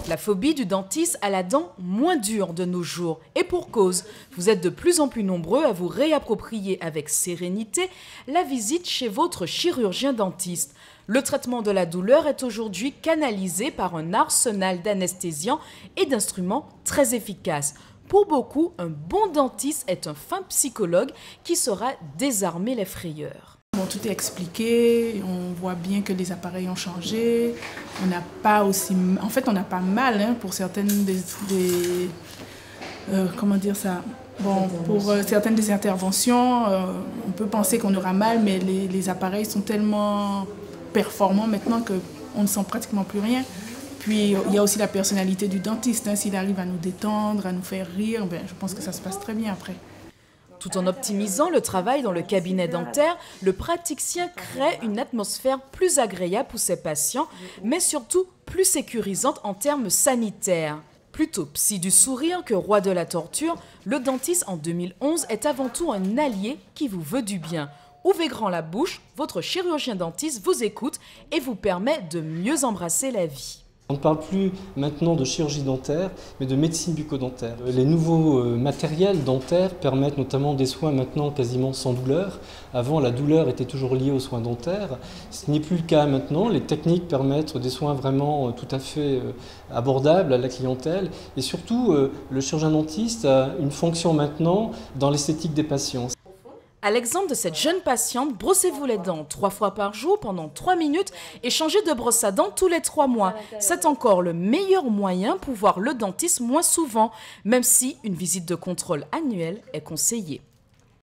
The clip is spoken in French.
La phobie du dentiste a la dent moins dure de nos jours. Et pour cause, vous êtes de plus en plus nombreux à vous réapproprier avec sérénité la visite chez votre chirurgien dentiste. Le traitement de la douleur est aujourd'hui canalisé par un arsenal d'anesthésiants et d'instruments très efficaces. Pour beaucoup, un bon dentiste est un fin psychologue qui saura désarmer les frayeurs. Bon, tout est expliqué, on voit bien que les appareils ont changé, on n'a pas aussi... En fait, on n'a pas mal pour certaines comment dire ça? Bon, pour certaines des interventions, on peut penser qu'on aura mal, mais les appareils sont tellement performants maintenant qu'on ne sent pratiquement plus rien. Puis, il y a aussi la personnalité du dentiste. S'il arrive à nous détendre, à nous faire rire, je pense que ça se passe très bien après. Tout en optimisant le travail dans le cabinet dentaire, le praticien crée une atmosphère plus agréable pour ses patients, mais surtout plus sécurisante en termes sanitaires. Plutôt psy du sourire que roi de la torture, le dentiste en 2011 est avant tout un allié qui vous veut du bien. Ouvrez grand la bouche, votre chirurgien dentiste vous écoute et vous permet de mieux embrasser la vie. On ne parle plus maintenant de chirurgie dentaire, mais de médecine bucco-dentaire. Les nouveaux matériels dentaires permettent notamment des soins maintenant quasiment sans douleur. Avant, la douleur était toujours liée aux soins dentaires. Ce n'est plus le cas maintenant. Les techniques permettent des soins vraiment tout à fait abordables à la clientèle. Et surtout, le chirurgien dentiste a une fonction maintenant dans l'esthétique des patients. À l'exemple de cette jeune patiente, brossez-vous les dents 3 fois par jour pendant 3 minutes et changez de brosse à dents tous les 3 mois. C'est encore le meilleur moyen pour voir le dentiste moins souvent, même si une visite de contrôle annuelle est conseillée.